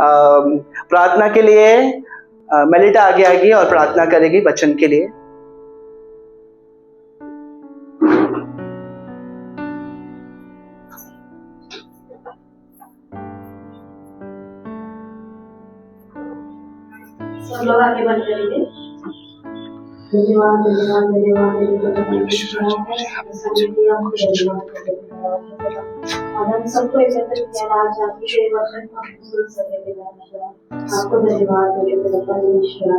प्रार्थना के लिए मेलिटा आगे आएगी और प्रार्थना करेगी वचन के लिए। सब लोग आगे बढ़ करेंगे। धन्यवाद धन्यवाद धन्यवाद हम सबको एकत्र किया आज आपके वचन को हम सुन सके। आपको धन्यवाद परमेश्वर।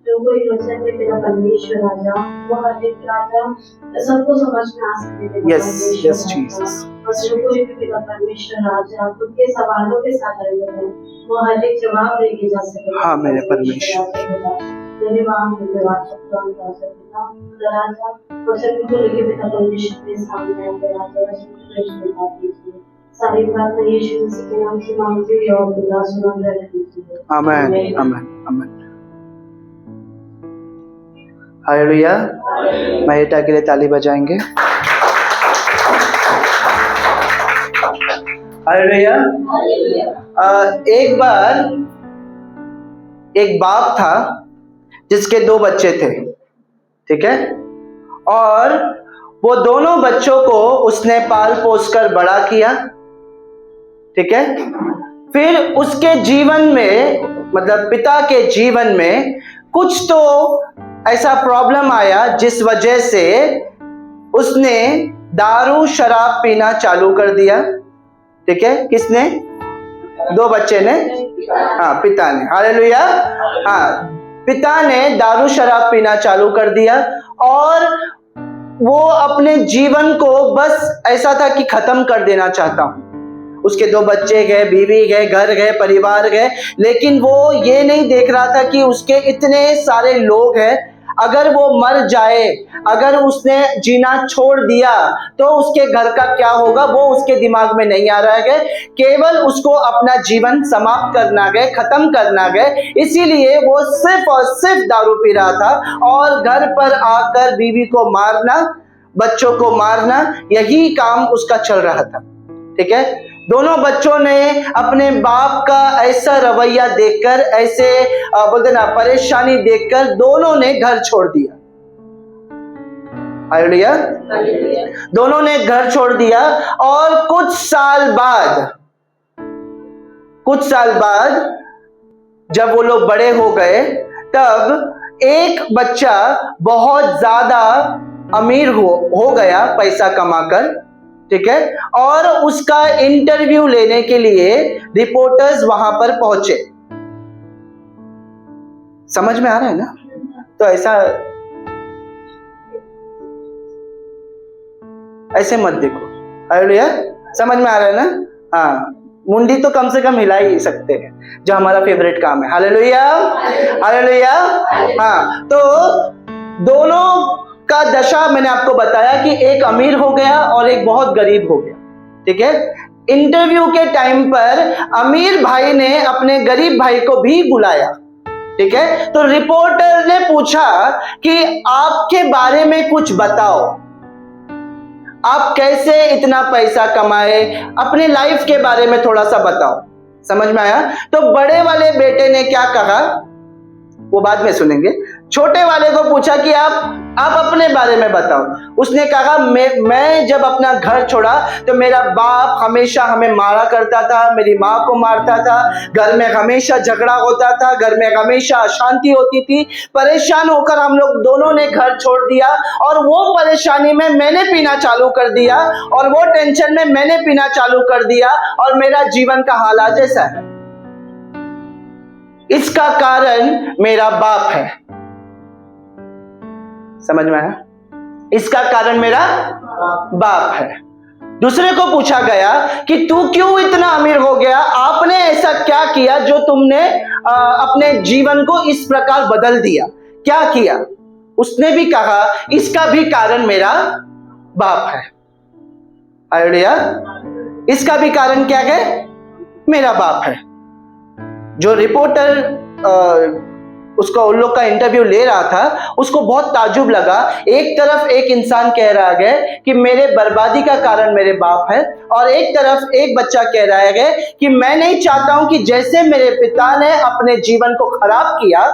जो कोई वचन में तेरा परमेश्वर राजा वो हर एक राजा सबको समझ में आ सके। Yes Jesus. और जो कोई भी तेरा परमेश्वर राजा उनके सवालों के साथ आए वो हर एक जवाब लेके जा सके। हाँ मेरे परमेश्वर। धन्यवाद धन्यवाद वचन को लेके पिता परमेश्वर के सामने आए राजा वचन बता दीजिए। सारी बात यीशु मसीह के नाम से मांगते हुए और पिता सुन रहे कीजिए। आमीन आमीन आमीन। हालेलुया। मेलिटा के लिए ताली बजाएंगे। हालेलुया। एक बार एक बाप था जिसके 2 बच्चे थे, ठीक है, और वो दोनों बच्चों को उसने पाल पोस कर बड़ा किया, ठीक है। फिर उसके जीवन में मतलब पिता के जीवन में कुछ तो ऐसा प्रॉब्लम आया जिस वजह से उसने दारू शराब पीना चालू कर दिया, ठीक है। किसने? 2 बच्चे ने, हाँ पिता ने। हालेलुया। हाँ पिता ने दारू शराब पीना चालू कर दिया और वो अपने जीवन को बस ऐसा था कि खत्म कर देना चाहता हूं। उसके 2 बच्चे गए, बीवी गए, घर गए, परिवार गए, लेकिन वो ये नहीं देख रहा था कि उसके इतने सारे लोग हैं। अगर वो मर जाए, अगर उसने जीना छोड़ दिया तो उसके घर का क्या होगा, वो उसके दिमाग में नहीं आ रहा है। केवल उसको अपना जीवन समाप्त करना है, खत्म करना है। इसीलिए वो सिर्फ और सिर्फ दारू पी रहा था और घर पर आकर बीवी को मारना, बच्चों को मारना, यही काम उसका चल रहा था, ठीक है। दोनों बच्चों ने अपने बाप का ऐसा रवैया देखकर, ऐसे बोलते ना परेशानी देखकर, दोनों ने घर छोड़ दिया। हालेलुया। दोनों ने घर छोड़ दिया और कुछ साल बाद जब वो लोग बड़े हो गए तब एक बच्चा बहुत ज्यादा अमीर हो गया पैसा कमाकर, ठीक है, और उसका इंटरव्यू लेने के लिए रिपोर्टर्स वहां पर पहुंचे। समझ में आ रहा है ना? तो ऐसे मत देखो। हालेलुया। समझ में आ रहा है ना? हाँ मुंडी तो कम से कम हिला ही सकते हैं, जो हमारा फेवरेट काम है। Hallelujah hallelujah. हाँ तो दोनों का दशा मैंने आपको बताया कि एक अमीर हो गया और एक बहुत गरीब हो गया, ठीक है। इंटरव्यू के टाइम पर अमीर भाई ने अपने गरीब भाई को भी बुलाया, ठीक है। तो रिपोर्टर ने पूछा कि आपके बारे में कुछ बताओ, आप कैसे इतना पैसा कमाए, अपने लाइफ के बारे में थोड़ा सा बताओ। समझ में आया? तो बड़े वाले बेटे ने क्या कहा वो बाद में सुनेंगे। छोटे वाले को पूछा कि आप अपने बारे में बताओ। उसने कहा मैं जब अपना घर छोड़ा तो मेरा बाप हमेशा हमें मारा करता था, मेरी माँ को मारता था, घर में हमेशा झगड़ा होता था, घर में हमेशा अशांति होती थी। परेशान होकर हम लोग दोनों ने घर छोड़ दिया और वो परेशानी में मैंने पीना चालू कर दिया और वो टेंशन में मैंने पीना चालू कर दिया और मेरा जीवन का हालात जैसा है। इसका कारण मेरा बाप है। समझ में आया? इसका कारण मेरा बाप है। दूसरे को पूछा गया कि तू क्यों इतना अमीर हो गया, आपने ऐसा क्या किया जो तुमने अपने जीवन को इस प्रकार बदल दिया, क्या किया? उसने भी कहा इसका भी कारण मेरा बाप है। हालेलुया। इसका भी कारण क्या है? मेरा बाप है। जो रिपोर्टर उसका उन लोग का इंटरव्यू ले रहा था, उसको बहुत ताजुब लगा। एक तरफ एक इंसान कह रहा है कि मेरे बर्बादी का कारण मेरे बाप है, और एक तरफ एक बच्चा कह रहा है कि मैं नहीं चाहता हूं कि जैसे मेरे पिता ने अपने जीवन को खराब किया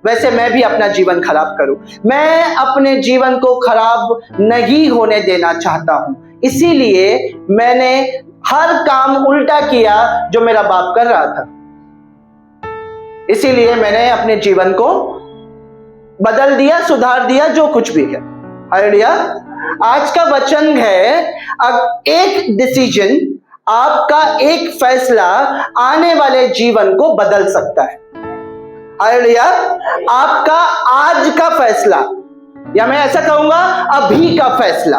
वैसे मैं भी अपना जीवन खराब करूं। मैं अपने जीवन को खराब नहीं होने देना चाहता हूं, इसीलिए मैंने हर काम उल्टा किया जो मेरा बाप कर रहा था। इसीलिए मैंने अपने जीवन को बदल दिया, सुधार दिया, जो कुछ भी है। हालेलुया। आज का वचन है, एक डिसीजन, आपका एक फैसला आने वाले जीवन को बदल सकता है। हालेलुया। आपका आज का फैसला, या मैं ऐसा कहूंगा अभी का फैसला,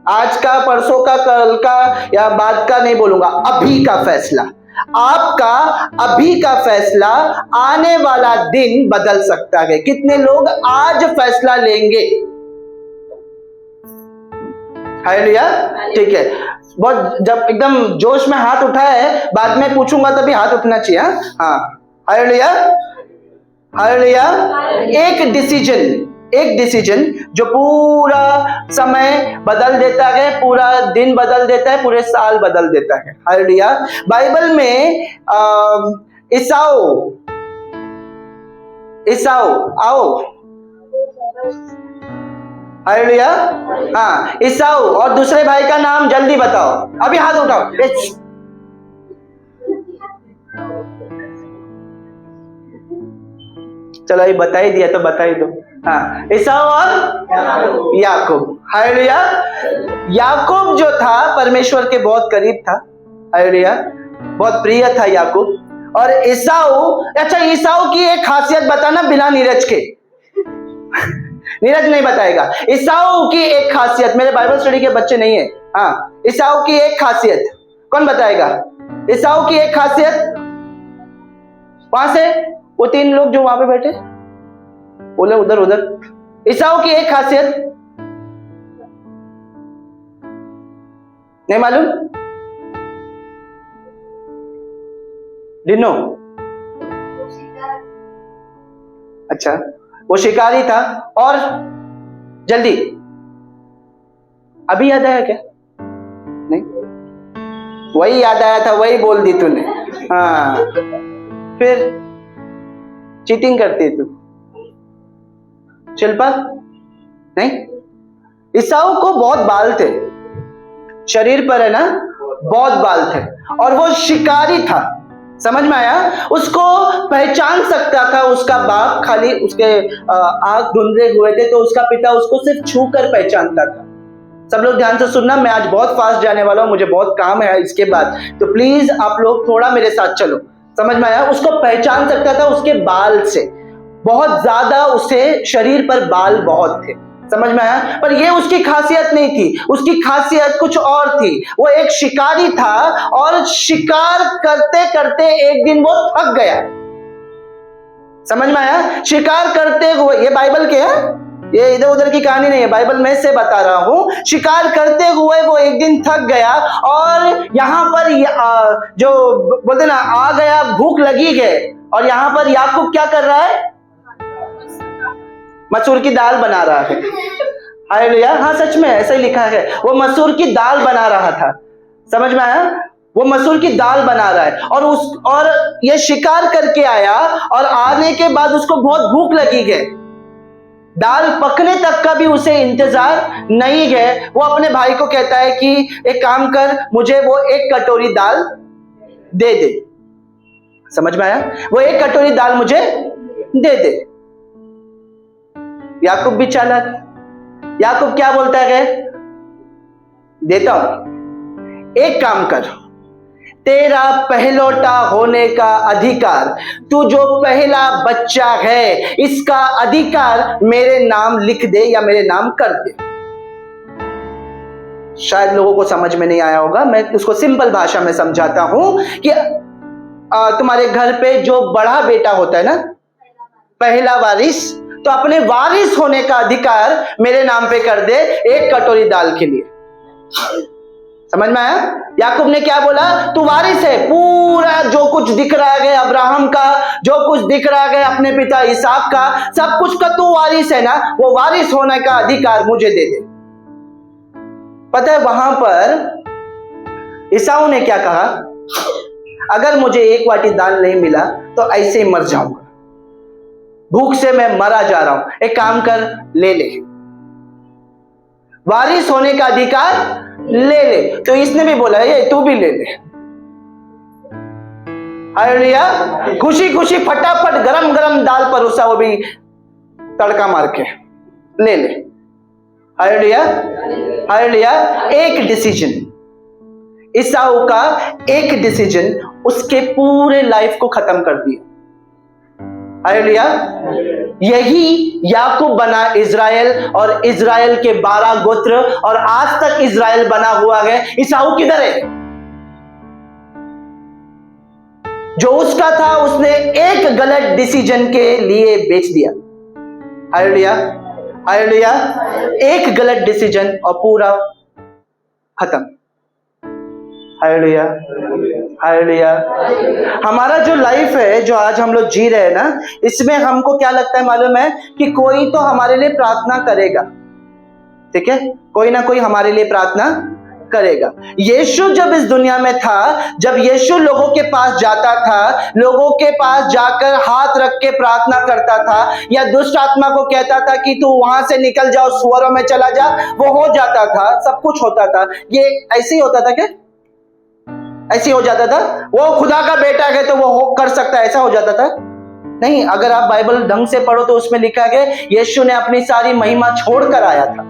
आज का, परसों का, कल का या बाद का नहीं बोलूंगा, अभी का फैसला, आपका अभी का फैसला आने वाला दिन बदल सकता है। कितने लोग आज फैसला लेंगे? हालेलुया। ठीक है, बहुत जब एकदम जोश में हाथ उठाया है, बाद में पूछूंगा तभी हाथ उठना चाहिए। हाँ, हालेलुया, हालेलुया। एक डिसीजन जो पूरा समय बदल देता है, पूरा दिन बदल देता है, पूरे साल बदल देता है। हालेलुया। बाइबल में ईसाऊ आओ, हालेलुया। हाँ, ईसाऊ और दूसरे भाई का नाम जल्दी बताओ, अभी हाथ उठाओ। चलो ये बता ही दिया तो बता ही दो। हाँ, ईसाऊ और याकूब। हालेलुया। याकूब जो था परमेश्वर के बहुत करीब था। हालेलुया, बहुत प्रिय था याकूब। और ईसाऊ, अच्छा ईसाऊ की एक खासियत बताना बिना नीरज के। नीरज नहीं बताएगा। ईसाऊ की एक खासियत, मेरे बाइबल स्टडी के बच्चे नहीं है। हाँ, ईसाऊ की एक खासियत कौन बताएगा? ईसाऊ की एक खासियत, वहां से वो 3 लोग जो वहां पे बैठे बोले उधर उधर। ईसाऊ की एक खासियत नहीं मालूम? डिनो? अच्छा, वो शिकारी था। और जल्दी, अभी याद आया क्या? नहीं, वही याद आया था, वही बोल दी तूने। हाँ, फिर चीटिंग करती है तू। शिल्पा? नहीं, ईसाऊ को बहुत बाल थे, शरीर पर है ना, बहुत बाल थे, और वो शिकारी था। समझ में आया? उसको पहचान सकता था उसका बाप, खाली उसके आंख धुंधले हुए थे तो उसका पिता उसको सिर्फ छू कर पहचानता था। सब लोग ध्यान से सुनना, मैं आज बहुत फास्ट जाने वाला हूं, मुझे बहुत काम है इसके बाद, तो प्लीज आप लोग थोड़ा मेरे साथ चलो। समझ में आया? उसको पहचान सकता था उसके बाल से, बहुत ज्यादा उसे शरीर पर बाल बहुत थे। समझ में आया? पर ये उसकी खासियत नहीं थी, उसकी खासियत कुछ और थी। वो एक शिकारी था और शिकार करते करते एक दिन वो थक गया। समझ में आया? शिकार करते हुए, ये बाइबल के है, ये इधर उधर की कहानी नहीं है, बाइबल में से बता रहा हूं। शिकार करते हुए वो एक दिन थक गया और यहां पर जो बोलते ना, आ गया, भूख लगी है, और यहां पर याकूब क्या कर रहा है? मसूर की दाल बना रहा है। हालेलुया। हाँ, सच में ऐसा ही लिखा है, वो मसूर की दाल बना रहा था। समझ में आया? वो मसूर की दाल बना रहा है, और ये शिकार करके आया, और आने के बाद उसको बहुत भूख लगी है। दाल पकने तक का भी उसे इंतजार नहीं है। वो अपने भाई को कहता है कि एक काम कर, मुझे वो 1 कटोरी दाल दे दे। समझ में आया? वो 1 कटोरी दाल मुझे दे दे। याकूब भी चालाक। याकूब क्या बोलता है? देता हूं, एक काम कर, तेरा पहलौठा होने का अधिकार, तू जो पहला बच्चा है इसका अधिकार मेरे नाम लिख दे या मेरे नाम कर दे। शायद लोगों को समझ में नहीं आया होगा, मैं उसको सिंपल भाषा में समझाता हूं कि तुम्हारे घर पे जो बड़ा बेटा होता है ना, पहला वारिस, तो अपने वारिस होने का अधिकार मेरे नाम पे कर दे 1 कटोरी दाल के लिए। समझ में आया? याकूब ने क्या बोला? तू वारिस है, पूरा जो कुछ दिख रहा है अब्राहम का, जो कुछ दिख रहा है अपने पिता इसहाक का, सब कुछ का तू वारिस है ना, वो वारिस होने का अधिकार मुझे दे दे। पता है वहां पर ईसाऊ ने क्या कहा? अगर मुझे एक वाटी दाल नहीं मिला तो ऐसे ही मर जाऊंगा, भूख से मैं मरा जा रहा हूं, एक काम कर, ले ले, वारिस होने का अधिकार ले ले। तो इसने भी बोला ये तू भी ले ले। हालेलुया। खुशी खुशी फटाफट गरम गरम दाल परोसा, वो भी तड़का मार के, ले ले। Hallelujah, hallelujah. एक डिसीजन, ईसाऊ का एक डिसीजन उसके पूरे लाइफ को खत्म कर दिया। हालेलुया। यही याकूब बना इज़राइल, और इज़राइल के 12 गोत्र, और आज तक इज़राइल बना हुआ है। ईसाऊ किधर है? जो उसका था उसने एक गलत डिसीजन के लिए बेच दिया। Hallelujah, hallelujah. एक गलत डिसीजन और पूरा खत्म। Hallelujah, hallelujah. हमारा जो लाइफ है, जो आज हम लोग जी रहे हैं ना, इसमें हमको क्या लगता है मालूम है? कि कोई तो हमारे लिए प्रार्थना करेगा, ठीक है, कोई ना कोई हमारे लिए प्रार्थना करेगा। यीशु जब इस दुनिया में था, जब यीशु लोगों के पास जाता था, लोगों के पास जाकर हाथ रख के प्रार्थना करता था, या दुष्ट आत्मा को कहता था कि तू वहां से निकल जाओ, सुअरों में चला जा, वो हो जाता था, सब कुछ होता था। ये ऐसे ही होता था क्या? ऐसे हो जाता था? वो खुदा का बेटा है तो वो कर सकता है, ऐसा हो जाता था? नहीं। अगर आप बाइबल ढंग से पढ़ो तो उसमें लिखा है यीशु ने अपनी सारी महिमा छोड़कर आया था,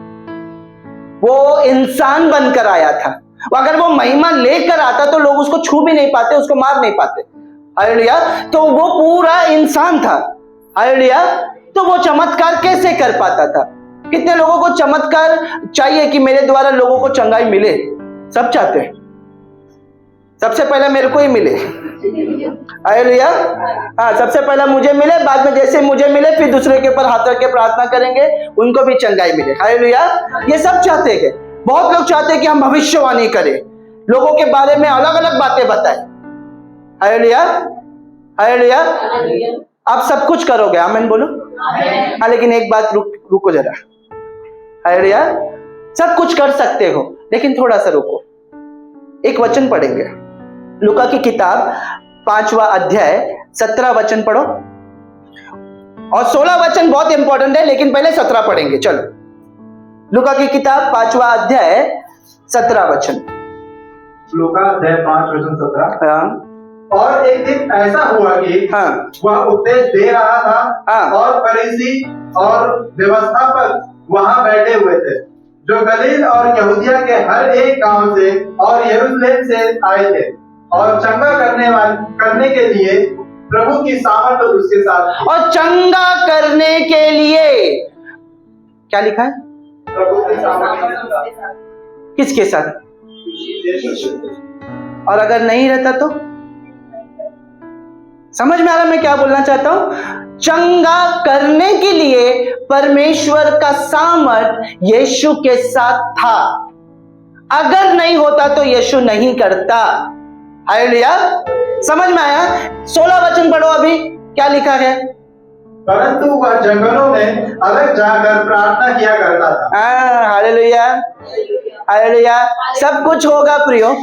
वो इंसान बनकर आया था। अगर वो महिमा लेकर आता तो लोग उसको छू भी नहीं पाते, उसको मार नहीं पाते। हालेलुया। तो वो पूरा इंसान था। हालेलुया। तो वो चमत्कार कैसे कर पाता था? कितने लोगों को चमत्कार चाहिए कि मेरे द्वारा लोगों को चंगाई मिले? सब चाहते हैं, सबसे पहले मेरे को ही मिले। हालेलुया। हाँ, सबसे पहला मुझे मिले, बाद में जैसे मुझे मिले फिर दूसरे के ऊपर हाथ रख के प्रार्थना करेंगे, उनको भी चंगाई मिले। हालेलुया। ये सब चाहते हैं। बहुत लोग चाहते हैं कि हम भविष्यवाणी करें, लोगों के बारे में अलग अलग बातें बताएं। Hallelujah, hallelujah. आप सब कुछ करोगे, आमीन बोलो। हाँ, लेकिन एक बात रुको जरा। हालेलुया। सब कुछ कर सकते हो, लेकिन थोड़ा सा रुको। एक वचन पढ़ेंगे, लूका की किताब 5वां अध्याय 17 वचन पढ़ो, और 16 वचन बहुत इंपॉर्टेंट है, लेकिन पहले 17 पढ़ेंगे। चलो, लूका की किताब 5वां अध्याय 17 वचन। लूका अध्याय 5 वचन 17। हाँ। और एक दिन ऐसा हुआ कि हाँ, वह उपदेश दे रहा था, हाँ, और फरीसी और व्यवस्था पर वहां बैठे हुए थे, जो गलील और यहूदिया के हर एक गांव से और यरूशलेम से आए थे, और चंगा करने के लिए प्रभु की सामर्थ उसके साथ। और चंगा करने के लिए क्या लिखा है? प्रभु की सामर्थ किसके साथ? और अगर नहीं रहता तो? समझ में आ रहा मैं क्या बोलना चाहता हूं? चंगा करने के लिए परमेश्वर का सामर्थ यीशु के साथ था। अगर नहीं होता तो यीशु नहीं करता। हालेलुया। समझ में आया? 16 वचन पढ़ो अभी, क्या लिखा है? परंतु वह जंगलों में अलग जाकर प्रार्थना किया करता था। Hallelujah, hallelujah. सब कुछ होगा प्रियो,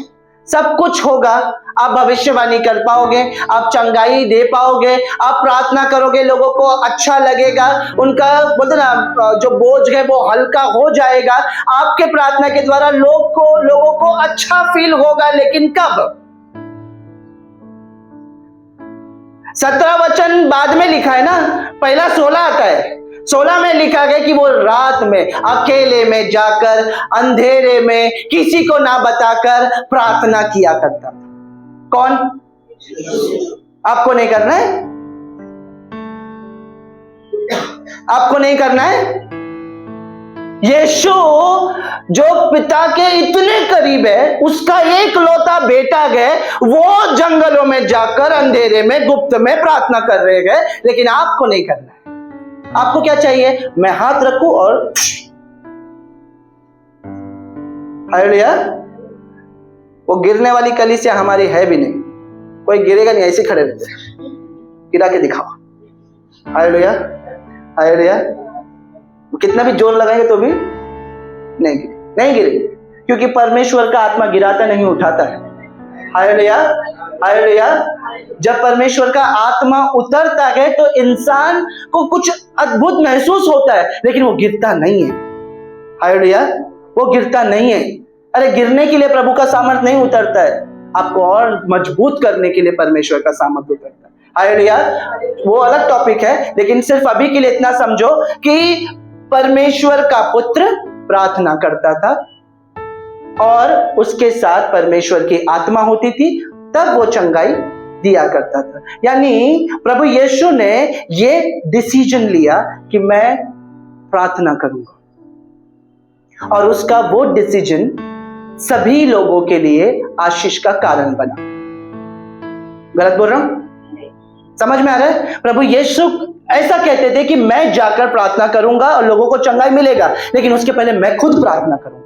सब कुछ होगा। आप भविष्यवाणी कर पाओगे, आप चंगाई दे पाओगे, आप प्रार्थना करोगे, लोगों को अच्छा लगेगा, उनका बोलते ना जो बोझ है वो हल्का हो जाएगा आपके प्रार्थना के द्वारा। लोगों को अच्छा फील होगा, लेकिन कब? 17 वचन बाद में लिखा है ना, पहला 16 आता है। 16 में लिखा गया कि वो रात में अकेले में जाकर अंधेरे में किसी को ना बताकर प्रार्थना किया करता था। कौन? आपको नहीं करना है? आपको नहीं करना है? यीशु जो पिता के इतने करीब है, उसका एक लौता बेटा है, वो जंगलों में जाकर अंधेरे में गुप्त में प्रार्थना कर रहे हैं, लेकिन आपको नहीं करना है। आपको क्या चाहिए? मैं हाथ रखूं और हालेलुया। वो गिरने वाली कलीसिया हमारी है भी नहीं, कोई गिरेगा नहीं, ऐसे खड़े रहते, गिरा के दिखाओ। Hallelujah, hallelujah. कितना भी जोर लगाएंगे तो भी नहीं गिरेगी, क्योंकि परमेश्वर का आत्मा गिराता नहीं, उठाता है। Hallelujah, hallelujah. जब परमेश्वर का आत्मा उतरता है तो इंसान को कुछ अद्भुत महसूस होता है, लेकिन वो गिरता नहीं है। हालेलुया, वो गिरता नहीं है। अरे गिरने के लिए प्रभु का सामर्थ नहीं उतरता है, आपको और मजबूत करने के लिए परमेश्वर का सामर्थ उतरता है। हालेलुया, वो अलग टॉपिक है, लेकिन सिर्फ अभी के लिए इतना समझो कि परमेश्वर का पुत्र प्रार्थना करता था और उसके साथ परमेश्वर की आत्मा होती थी, तब वो चंगाई दिया करता था। यानी प्रभु यीशु ने ये डिसीजन लिया कि मैं प्रार्थना करूंगा, और उसका वो डिसीजन सभी लोगों के लिए आशीष का कारण बना। गलत बोल रहा हूं? समझ में आ रहा है? प्रभु यीशु ऐसा कहते थे कि मैं जाकर प्रार्थना करूंगा और लोगों को चंगाई मिलेगा, लेकिन उसके पहले मैं खुद प्रार्थना करूंगा।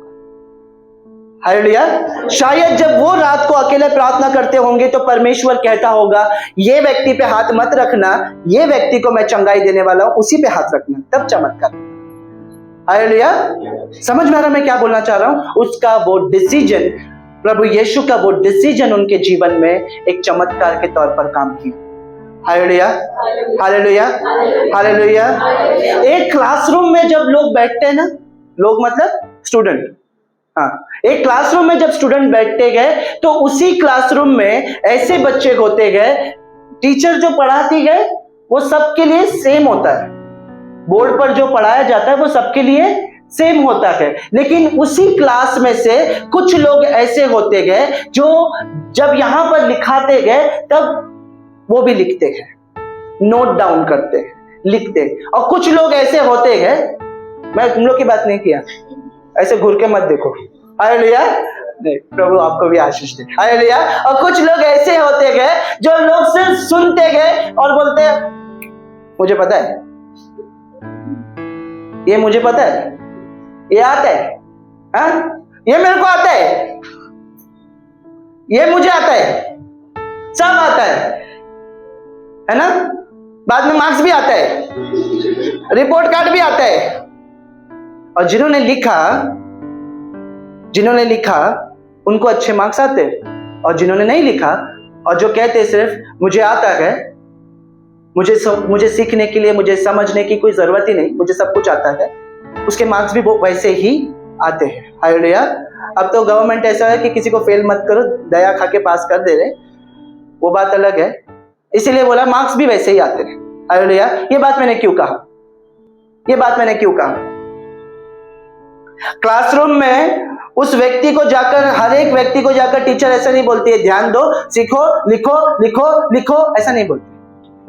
हालेलुया। शायद जब वो रात को अकेले प्रार्थना करते होंगे तो परमेश्वर कहता होगा, ये व्यक्ति पे हाथ मत रखना, ये व्यक्ति को मैं चंगाई देने वाला हूं, उसी पे हाथ रखना, तब चमत्कार। हालेलुया। समझ में आ रहा मैं क्या बोलना चाह रहा हूं? उसका वो डिसीजन, प्रभु यीशु का वो डिसीजन उनके जीवन में एक चमत्कार के तौर पर काम किया। Hallelujah, hallelujah, hallelujah. एक क्लासरूम में जब लोग बैठते हैं ना, लोग मतलब स्टूडेंट, हाँ, एक क्लासरूम में जब स्टूडेंट बैठते गए तो उसी क्लासरूम में ऐसे बच्चे होते गए, टीचर जो पढ़ाती गए वो सबके लिए सेम होता है, बोर्ड पर जो पढ़ाया जाता है वो सबके लिए सेम होता है, लेकिन उसी क्लास में से कुछ लोग ऐसे होते गए जो जब यहां पर लिखाते गए तब वो भी लिखते हैं, नोट डाउन करते हैं, लिखते हैं। और कुछ लोग ऐसे होते हैं, मैं तुम लोग की बात नहीं किया, ऐसे घूर के मत देखो। हालेलुया, नहीं, प्रभु आपको भी आशीष दे। हालेलुया। और कुछ लोग ऐसे होते गए जो लोग सिर्फ सुनते गए और बोलते हैं मुझे पता है, ये मुझे पता है, ये आता है, हाँ, ये मेरे को आता है, ये मुझे आता है, सब आता है ना? बाद में मार्क्स भी आता है, रिपोर्ट कार्ड भी आता है। और जिन्होंने लिखा उनको अच्छे मार्क्स आते हैं, और जिन्होंने नहीं लिखा और जो कहते सिर्फ मुझे आता है, मुझे सीखने के लिए, मुझे समझने की कोई जरूरत ही नहीं, मुझे सब कुछ आता है, उसके मार्क्स भी वो वैसे ही आते हैं। हालेलुया। अब तो गवर्नमेंट ऐसा है कि किसी को फेल मत करो, दया खा के पास कर दे रहे, वो बात अलग है, इसीलिए बोला मार्क्स भी वैसे ही आते हैं। हालेलुया। ये बात मैंने क्यों कहा? क्लासरूम में उस व्यक्ति को जाकर, हर एक व्यक्ति को जाकर टीचर ऐसा नहीं बोलती है ध्यान दो, सीखो, लिखो, ऐसा नहीं बोलती।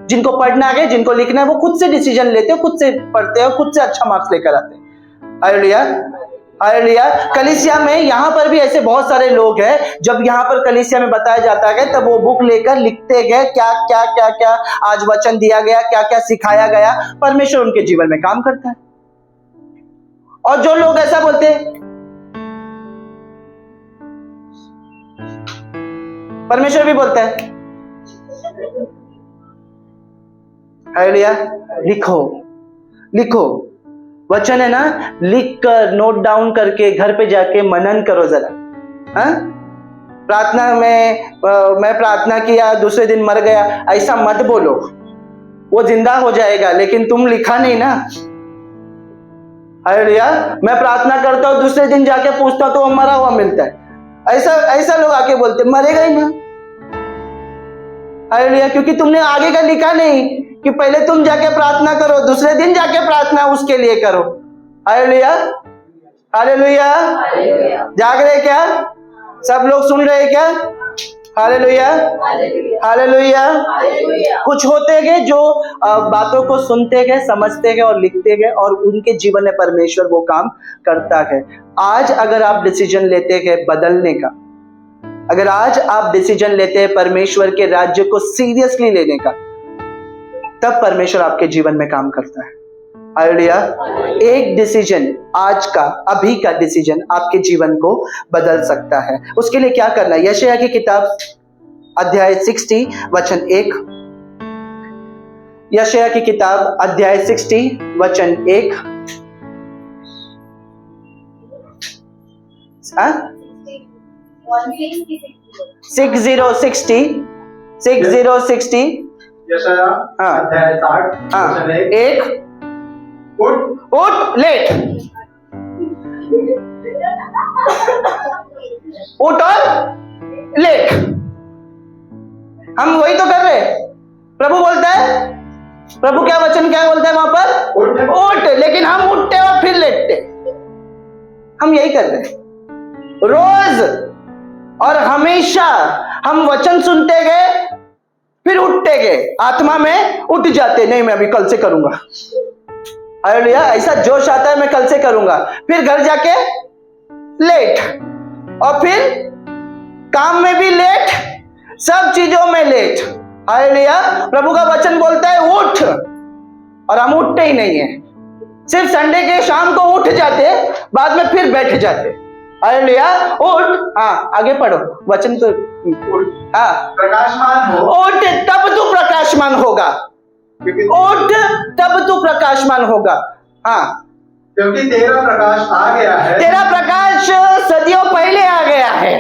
जिनको पढ़ना है, जिनको लिखना है, वो खुद से डिसीजन लेते हो, खुद से पढ़ते हो, खुद से अच्छा मार्क्स लेकर आते हैं। Hallelujah, hallelujah. कलीसिया में यहाँ पर भी ऐसे बहुत सारे लोग हैं, जब यहाँ पर कलीसिया में बताया जाता है तब वो बुक लेकर लिखते गए क्या क्या आज वचन दिया गया, क्या क्या सिखाया गया, परमेश्वर उनके जीवन में काम करता है। और जो लोग ऐसा बोलते हैं, परमेश्वर भी बोलता है हालेलुया, लिखो, वचन है ना, लिख कर, नोट डाउन करके घर पे जाके मनन करो जरा। हाँ, प्रार्थना में मैं प्रार्थना किया, दूसरे दिन मर गया, ऐसा मत बोलो, वो जिंदा हो जाएगा, लेकिन तुम लिखा नहीं ना। हालेलुया। मैं प्रार्थना करता हूं, दूसरे दिन जाके पूछता हूं तो वो मरा हुआ मिलता है, ऐसा लोग आके बोलते मरेगा ही ना। हालेलुया। क्योंकि तुमने आगे का लिखा नहीं कि पहले तुम जाके प्रार्थना करो, दूसरे दिन जाके प्रार्थना उसके लिए करो। Hallelujah, hallelujah. जाग रहे क्या? सब लोग सुन रहे क्या? Hallelujah, hallelujah. कुछ होते गए जो बातों को सुनते गए, समझते गए और लिखते गए, और उनके जीवन में परमेश्वर वो काम करता है। आज अगर आप डिसीजन लेते गए बदलने का, अगर आज आप डिसीजन लेते हैं परमेश्वर के राज्य को सीरियसली लेने का, तब परमेश्वर आपके जीवन में काम करता है। हालेलुया। एक डिसीजन, आज का, अभी का डिसीजन आपके जीवन को बदल सकता है। उसके लिए क्या करना है? यशायाह की किताब अध्याय 60 वचन 1। यशायाह की किताब अध्याय 60 वचन 1। 60 यशायाह हाँ। अध्याय 60 हाँ, वचन 1। एक, उठ, लेट, उठ और लेट। हम वही तो कर रहे हैं। प्रभु बोलता है, प्रभु क्या वचन क्या बोलता है वहां पर? उठ, लेकिन हम उठते और फिर लेटते। हम यही कर रहे हैं रोज और हमेशा। हम वचन सुनते गए, फिर उठते गए, आत्मा में उठ जाते, नहीं मैं अभी कल से करूंगा। हालेलुया। ऐसा जोश आता है मैं कल से करूंगा, फिर घर जाके लेट, और फिर काम में भी लेट, सब चीजों में लेट। हालेलुया। प्रभु का वचन बोलता है उठ, और हम उठते ही नहीं है। सिर्फ संडे के शाम को उठ जाते, बाद में फिर बैठ जाते। हालेलुया। उठ, हाँ आगे पढ़ो वचन तो। हाँ, प्रकाशमान हो, उठ तब तू प्रकाशमान होगा। उठ तब तू प्रकाशमान होगा। हाँ, क्योंकि तेरा प्रकाश आ गया है। तेरा प्रकाश सदियों पहले आ गया है।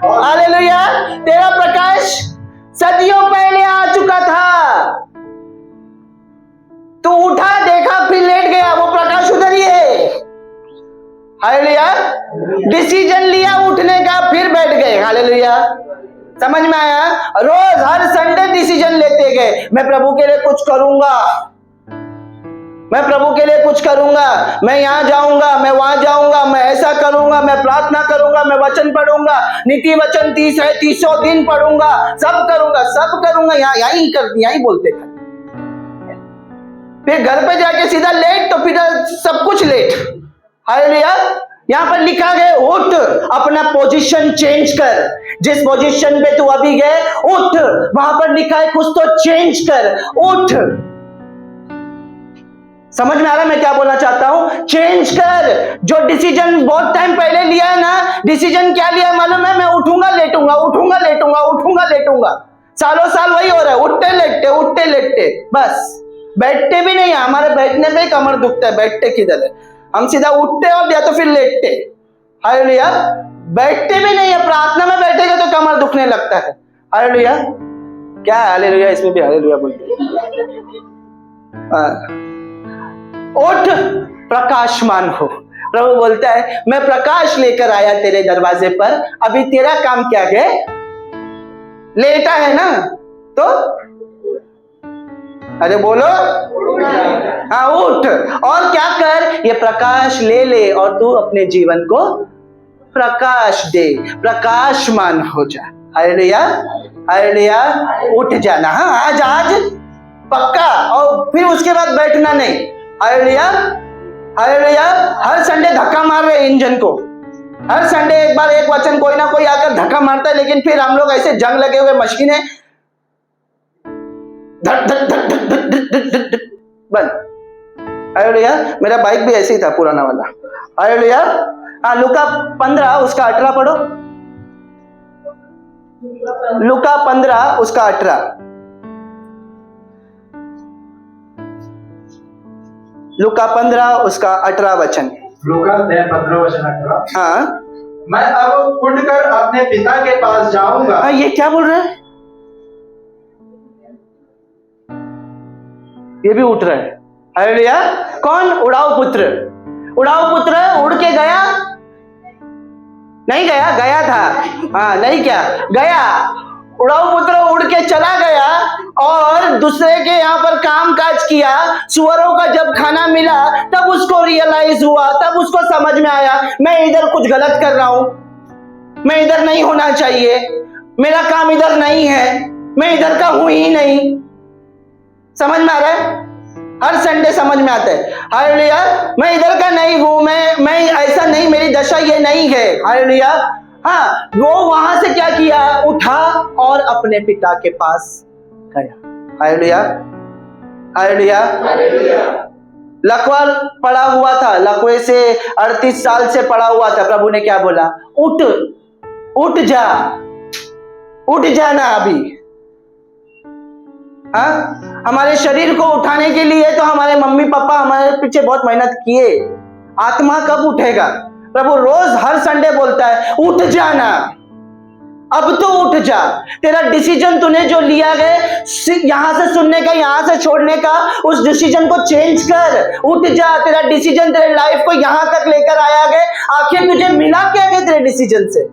हालेलुया। तेरा प्रकाश सदियों पहले आ चुका था। तू उठा, देखा, फिर लेट गया, वो प्रकाश उधर ही है। हालेलुया। डिसीजन लिया उठने का, फिर बैठ गए। हालेलुया। समझ में आया? रोज हर संडे डिसीजन लेते गए, मैं प्रभु के लिए कुछ करूंगा, मैं प्रभु के लिए कुछ करूंगा, मैं यहां जाऊंगा, मैं वहां जाऊंगा, मैं ऐसा करूंगा, मैं प्रार्थना करूंगा, मैं वचन पढ़ूंगा, नीति वचन 30 दिन पढ़ूंगा, सब करूंगा। यही बोलते थे। फिर घर पे जाके सीधा लेट, तो फिर सब कुछ लेट। हालेलुया। यहां पर लिखा गया उठ, अपना पोजीशन चेंज कर। जिस पोजीशन पे तू अभी गए, उठ। वहां पर लिखा है कुछ तो चेंज कर, उठ। समझ में आ रहा है मैं क्या बोलना चाहता हूं? चेंज कर। जो डिसीजन बहुत टाइम पहले लिया है ना, डिसीजन क्या लिया है मालूम है? मैं उठूंगा लेटूंगा, उठूंगा लेटूंगा, उठूंगा लेटूंगा। सालों साल वही हो रहा है, उठते लेटते, बस बैठते भी नहीं है। हमारे बैठने पे कमर दुखता है, बैठते किधर है? हम सीधा उठते और या तो फिर लेटते। हालेलुया। बैठते भी नहीं है, प्रार्थना में बैठेगा तो कमर दुखने लगता है। हालेलुया। क्या है हालेलुया? इसमें भी हालेलुया बोलते। उठ, प्रकाशमान हो। प्रभु बोलता है मैं प्रकाश लेकर आया तेरे दरवाजे पर, अभी तेरा काम क्या है? लेटा है ना, तो अरे बोलो, हाँ उठ और क्या कर? ये प्रकाश ले ले और तू अपने जीवन को प्रकाश दे, प्रकाशमान हो जा। हालेलुया। हालेलुया। उठ जाना, हाँ आज पक्का, और फिर उसके बाद बैठना नहीं। हालेलुया। हालेलुया। हर संडे धक्का मार रहे इंजन को, हर संडे एक बार एक वचन कोई ना कोई आकर धक्का मारता है, लेकिन फिर हम लोग ऐसे जंग लगे हुए मशीन है, धक धक धक धक धक धक धक धक बंद। हालेलुया। मेरा बाइक भी ऐसे ही था, पुराना वाला। हालेलुया। हाँ, लूका 15 उसका 18 पढ़ो। लूका 15 उसका 18। लूका 15 उसका 18 वचन। लूका 15 वचन 18। हाँ, मैं अब उठकर अपने पिता के पास जाऊंगा। हाँ, ये क्या बोल रहा है? ये भी उठ रहा है। हालेलुया। कौन? उड़ाऊ पुत्र। उड़ाऊ पुत्र उड़ के गया, नहीं गया, गया था, हाँ नहीं क्या गया। उड़ाऊ पुत्र उड़ के चला गया और दूसरे के यहाँ पर काम काज किया। सुअरों का जब खाना मिला तब उसको रियलाइज हुआ, तब उसको समझ में आया मैं इधर कुछ गलत कर रहा हूं, मैं इधर नहीं होना चाहिए, मेरा काम इधर नहीं है, मैं इधर का हूं ही नहीं। समझ में आ रहा है? हर संडे समझ में आता है। हालेलुया। मैं इधर का नहीं हूं, मैं ऐसा नहीं, मेरी दशा ये नहीं है। हालेलुया। हाँ, वो वहां से क्या किया? उठा और अपने पिता के पास गया। हालेलुया। हालेलुया। लकवा पड़ा हुआ था, लकवे से 38 साल से पड़ा हुआ था। प्रभु ने क्या बोला? उठ, उठ जा, उठ जाना अभी। हाँ, हमारे शरीर को उठाने के लिए तो हमारे मम्मी पापा हमारे पीछे बहुत मेहनत किए। आत्मा कब उठेगा? प्रभु रोज हर संडे बोलता है उठ जाना, अब तो उठ जा। तेरा डिसीजन तूने जो लिया है यहां से सुनने का, यहां से छोड़ने का, उस डिसीजन को चेंज कर, उठ जा। तेरा डिसीजन तेरे लाइफ को यहां तक लेकर आया है, आखिर तुझे मिला क्या है तेरे डिसीजन से?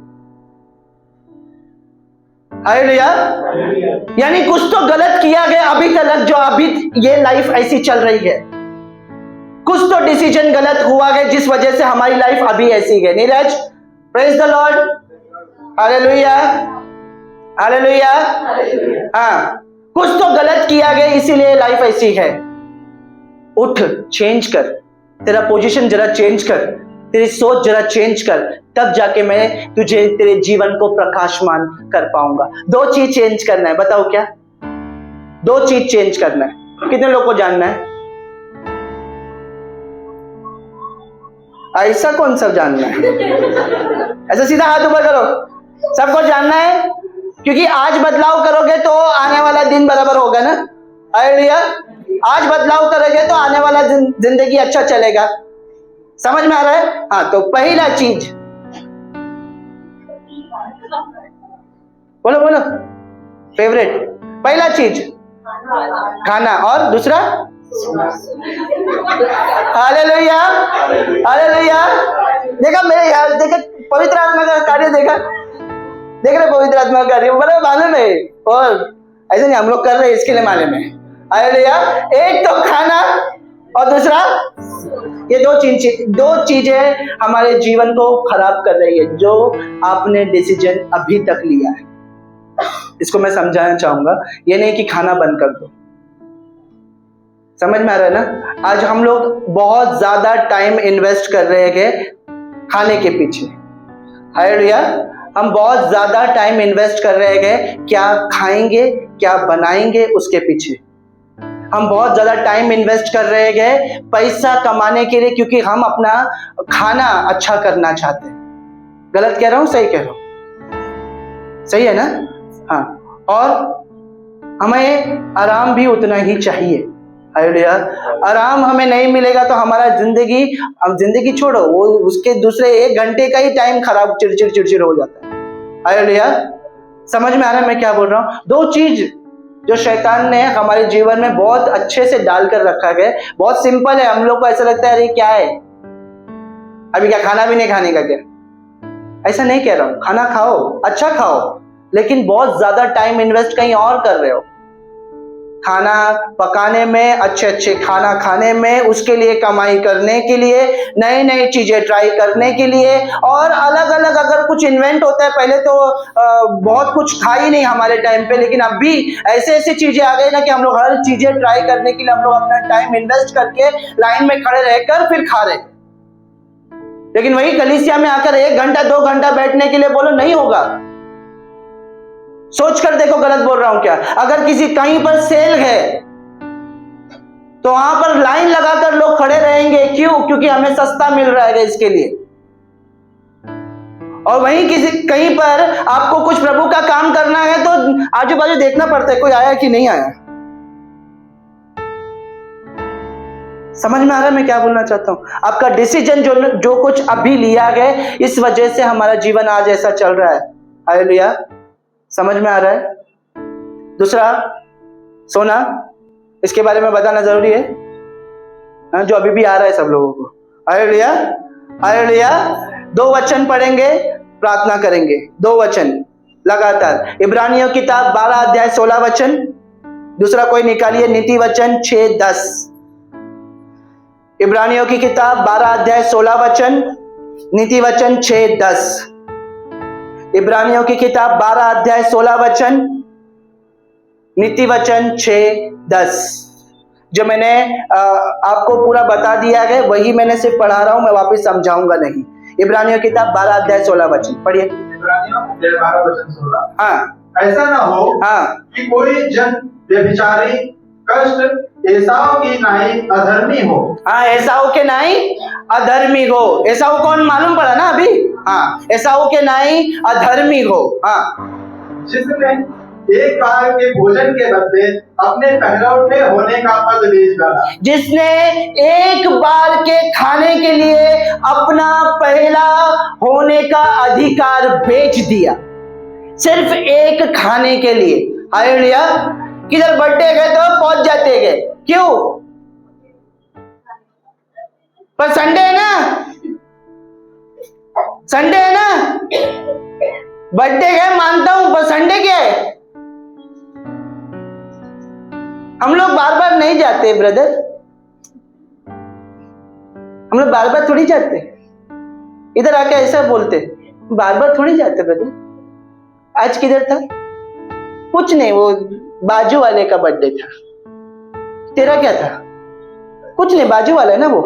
हालेलुया। यानी कुछ तो गलत किया गया अभी तक, जो अभी ये लाइफ ऐसी चल रही है। कुछ तो डिसीजन गलत हुआ है जिस वजह से हमारी लाइफ अभी ऐसी है। Neeraj, praise the Lord, hallelujah, hallelujah. हाँ, कुछ तो गलत किया गया इसीलिए लाइफ ऐसी है। उठ, चेंज कर, तेरा पोजीशन जरा चेंज कर, तेरी सोच जरा चेंज कर, तब जाके मैं तुझे तेरे जीवन को प्रकाशमान कर पाऊंगा। 2 चीज चेंज करना है, बताओ क्या? 2 चीज चेंज करना है। कितने लोग को जानना है? ऐसा कौन सब जानना है? ऐसा सीधा हाथ ऊपर करो, सबको जानना है, क्योंकि आज बदलाव करोगे तो आने वाला दिन बराबर होगा ना। हालेलुया। आज बदलाव करोगे तो आने वाला जिंदगी अच्छा चलेगा। समझ में आ रहा है? हाँ, तो पहला चीज, बोलो बोलो, फेवरेट, पहला चीज खाना, और दूसरा हालेलुया, हालेलुया। देखा मेरे यार, देखा पवित्र आत्मा का कार्य, देखा देख रहे पवित्र आत्मा का कार्य, बड़ा मालूम है। और ऐसे नहीं हम लोग कर रहे हैं, इसके लिए मालूम है। हालेलुया। एक तो खाना और दूसरा ये 2 चीजें हमारे जीवन को खराब कर रही है, जो आपने डिसीजन अभी तक लिया है। इसको मैं समझाना चाहूंगा। ये नहीं कि खाना बंद कर दो, समझ में आ रहा है ना? आज हम लोग बहुत ज्यादा टाइम इन्वेस्ट कर रहे हैं खाने के पीछे। हालेलुया। हम बहुत ज्यादा टाइम इन्वेस्ट कर रहे हैं क्या खाएंगे, क्या बनाएंगे, उसके पीछे। हम बहुत ज्यादा टाइम इन्वेस्ट कर रहे हैं पैसा कमाने के लिए, क्योंकि हम अपना खाना अच्छा करना चाहते हैं। गलत कह रहा हूं, सही कह रहा हूं? सही है ना? हाँ, और हमें आराम भी उतना ही चाहिए। हालेलुया। आराम हमें नहीं मिलेगा तो हमारा जिंदगी छोड़ो, वो उसके दूसरे 1 घंटे का ही टाइम खराब, चिड़चिड़ हो जाता है। हालेलुया। समझ में आ रहा है मैं क्या बोल रहा हूँ? 2 चीज जो शैतान ने हमारे जीवन में बहुत अच्छे से डालकर रखा है, बहुत सिंपल है। हम लोग को ऐसा लगता है अरे क्या है, अभी क्या खाना भी नहीं खाने का क्या? ऐसा नहीं कह रहा हूं, खाना खाओ, अच्छा खाओ, लेकिन बहुत ज्यादा टाइम इन्वेस्ट कहीं और कर रहे हो। खाना पकाने में, अच्छे खाना खाने में, उसके लिए कमाई करने के लिए, नई नई चीजें ट्राई करने के लिए, और अलग अलग अगर कुछ इन्वेंट होता है। पहले तो बहुत कुछ था ही नहीं हमारे टाइम पे, लेकिन अब भी ऐसे चीजें आ गई ना कि हम लोग हर चीजें ट्राई करने के लिए हम लोग अपना टाइम इन्वेस्ट करके लाइन में खड़े रहकर फिर खा रहे। लेकिन वही कलीसिया में आकर 1 घंटा 2 घंटा बैठने के लिए बोलो, नहीं होगा। सोच कर देखो गलत बोल रहा हूं क्या? अगर किसी कहीं पर सेल है तो वहां पर लाइन लगाकर लोग खड़े रहेंगे, क्यों? क्योंकि हमें सस्ता मिल रहा है इसके लिए। और वहीं कहीं पर आपको कुछ प्रभु का काम करना है तो आजू बाजू देखना पड़ता है कोई आया कि नहीं आया। समझ में आ रहा है मैं क्या बोलना चाहता हूं? आपका डिसीजन जो कुछ अभी लिया है, इस वजह से हमारा जीवन आज ऐसा चल रहा है। हालेलुया। समझ में आ रहा है? दूसरा, सोना, इसके बारे में बताना जरूरी है, जो अभी भी आ रहा है सब लोगों को। Hallelujah, hallelujah. 2 वचन पढ़ेंगे, प्रार्थना करेंगे। 2 वचन लगातार। इब्रानियों किताब 12 अध्याय 16 वचन। दूसरा कोई निकालिए, नीति वचन 6:10। इब्रानियों की किताब 12 अध्याय 16 वचन, नीति वचन 6:10। इब्रानियों की किताब 12 अध्याय 16 वचन, नीति वचन 6:10। जो मैंने आपको पूरा बता दिया है वही मैंने सिर्फ पढ़ा रहा हूं, मैं वापस समझाऊंगा नहीं। इब्रानियों की किताब 12 अध्याय 16 वचन पढ़िए। इब्रानियों 12 वचन 16। हाँ, ऐसा ना हो हाँ, कि कोई जन व्यभिचारी, कष्ट एसाव की नाई अधर्मी हो। हाँ, एसाव के नाई अधर्मी हो। एसाव कौन मालूम पड़ा ना अभी? हाँ, एसाव के नाई अधर्मी हो। हाँ, जिसने एक बार के भोजन के बदले अपने पहलौठे होने का पद बेच डाला। जिसने एक बार के खाने के लिए अपना पहला होने का अधिकार बेच दिया, सिर्फ एक खाने के लिए। हालेलुया। किधर बर्थडे गए तो पहुंच जाते गए, क्यों? पर संडे है ना, संडे है ना, बर्थडे गए मानता हूं, पर संडे क्या है? हम लोग बार बार नहीं जाते ब्रदर, हम लोग बार बार थोड़ी जाते। इधर आके ऐसा बोलते, बार बार थोड़ी जाते ब्रदर। आज किधर था? कुछ नहीं, वो बाजू वाले का बर्थडे था। तेरा क्या था? कुछ नहीं, बाजू वाला है ना वो।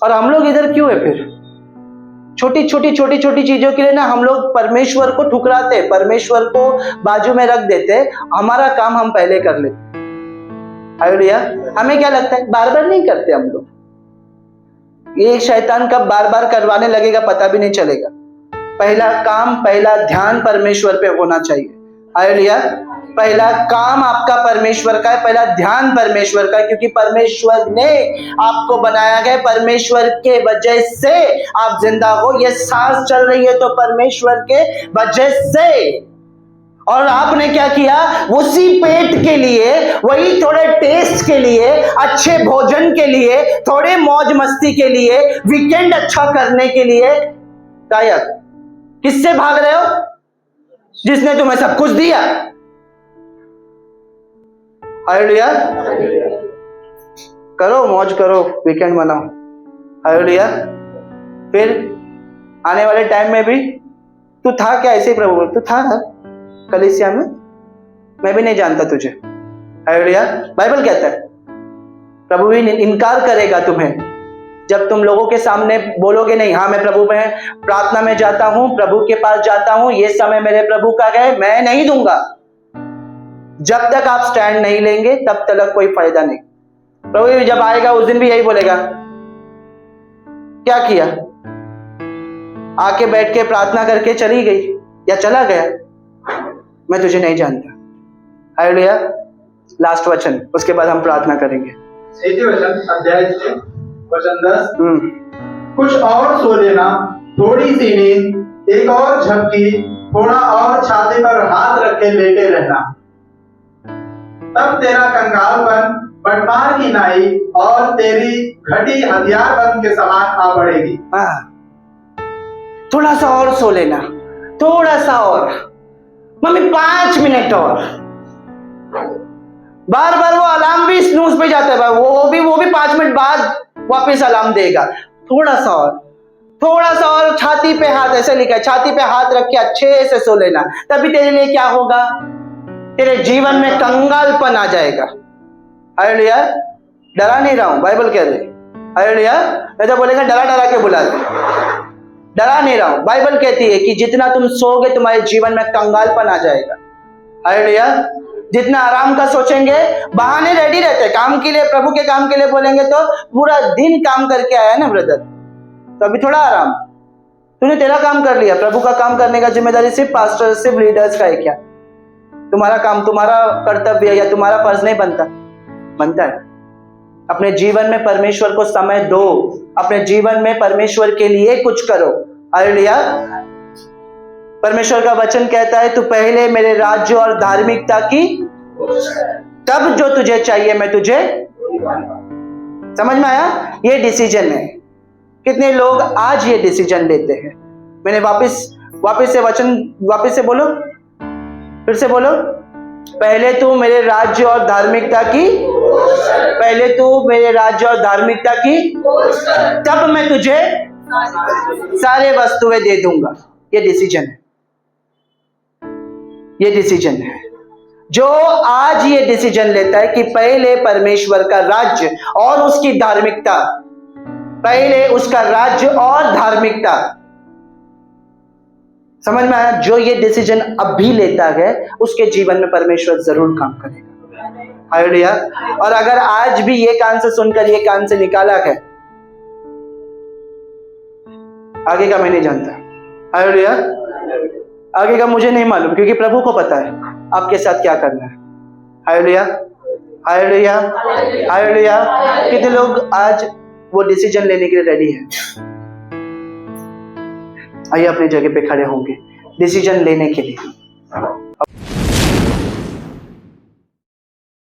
और हम लोग इधर क्यों है फिर? छोटी छोटी चीजों के लिए ना हम लोग परमेश्वर को ठुकराते, परमेश्वर को बाजू में रख देते। हमारा काम हम पहले कर लेते। हालेलुया। हमें क्या लगता है, बार बार नहीं करते हम लोग। ये शैतान कब बार बार करवाने लगेगा पता भी नहीं चलेगा। पहला काम, पहला ध्यान परमेश्वर पे होना चाहिए। हालेलुया। पहला काम आपका परमेश्वर का है, पहला ध्यान परमेश्वर का है, क्योंकि परमेश्वर ने आपको बनाया गया। परमेश्वर के वजह से आप जिंदा हो, ये सांस चल रही है तो परमेश्वर के वजह से। और आपने क्या किया? उसी पेट के लिए, वही थोड़े टेस्ट के लिए, अच्छे भोजन के लिए, थोड़े मौज मस्ती के लिए, वीकेंड अच्छा करने के लिए शायद किससे भाग रहे हो? जिसने तुम्हें सब कुछ दिया। हालेलुया। करो, मौज करो, वीकेंड मनाओ। हालेलुया। फिर आने वाले टाइम में भी तू था क्या ऐसे? प्रभु तू था ना कलीसिया में? मैं भी नहीं जानता तुझे। हालेलुया। बाइबल कहता है प्रभु भी इनकार करेगा तुम्हें जब तुम लोगों के सामने बोलोगे नहीं, हाँ मैं प्रभु में प्रार्थना में जाता हूं, प्रभु के पास जाता हूं, ये समय मेरे प्रभु का है, मैं नहीं दूंगा। जब तक आप स्टैंड नहीं लेंगे तब तक कोई फायदा नहीं। प्रभु भी जब आएगा उस दिन भी यही बोलेगा, क्या किया? आके बैठ के प्रार्थना करके चली गई या चला गया, मैं तुझे नहीं जानता। हालेलुया। लास्ट वचन, उसके बाद हम प्रार्थना करेंगे। वचन अध्याय 6 वचन 10। कुछ और सो लेना, थोड़ी सी नींद, एक और झपकी, थोड़ा और छाती पर हाथ रखे लेटे रहना। तब तेरा कंगालपन बटमार की नाई और तेरी घटी हथियारबंद के समान आ बढ़ेगी। थोड़ा सा और सो लेना, थोड़ा सा और, मम्मी 5 मिनट और। बार बार वो अलार्म भी स्नूज पे जाता है, वो भी 5 मिनट बाद वापस अलार्म देगा। थोड़ा सा और, थोड़ा सा और, छाती पे हाथ, ऐसे लिखा है, छाती पे हाथ रख के अच्छे से सो लेना। तभी तेरे लिए क्या होगा? तेरे जीवन में कंगालपन आ जाएगा। हालेलुया। डरा नहीं रहा हूं, बाइबल कह रही। हालेलुया। मैं तो बोलेगा डरा के बुला दे, डरा नहीं रहा हूं। बाइबल कहती है कि जितना तुम सोओगे तुम्हारे जीवन में कंगालपन आ जाएगा। हालेलुया। जितना आराम का सोचेंगे, बहाने रेडी रहते हैं काम के लिए, प्रभु के काम के लिए बोलेंगे तो पूरा दिन काम करके आया ना ब्रदर, तो अभी थोड़ा आराम। तूने तेरा काम कर लिया, प्रभु का काम करने का जिम्मेदारी सिर्फ पास्टर, सिर्फ लीडर्स का है क्या? तुम्हारा काम, तुम्हारा कर्तव्य या तुम्हारा फर्ज नहीं बनता है। अपने जीवन में परमेश्वर को समय दो, अपने जीवन में परमेश्वर के लिए कुछ करो। हालेलुया। परमेश्वर का वचन कहता है तू पहले मेरे राज्य और धार्मिकता की, तब जो तुझे चाहिए मैं तुझे। समझ में आया? ये डिसीजन है। कितने लोग आज ये डिसीजन लेते हैं? मैंने वापस से वचन, वापस से बोलो, फिर से बोलो। पहले तू मेरे राज्य और धार्मिकता की, पहले तू मेरे राज्य और धार्मिकता की, तब मैं तुझे सारे वस्तुएं दे दूंगा। ये डिसीजन है, ये डिसीजन है। जो आज ये डिसीजन लेता है कि पहले परमेश्वर का राज्य और उसकी धार्मिकता, पहले उसका राज्य और धार्मिकता, समझ में आया? जो ये डिसीजन अभी लेता है उसके जीवन में परमेश्वर जरूर काम करेगा। हालेलुया। और अगर आज भी ये कान से सुनकर ये कान से निकाला है, आगे का मैं नहीं जानता। हालेलुया। आगे का मुझे नहीं मालूम, क्योंकि प्रभु को पता है आपके साथ क्या करना है। Hallelujah, hallelujah, hallelujah. कितने लोग आज वो डिसीजन लेने के लिए रेडी है? आइए अपनी जगह पे खड़े होंगे डिसीजन लेने के लिए।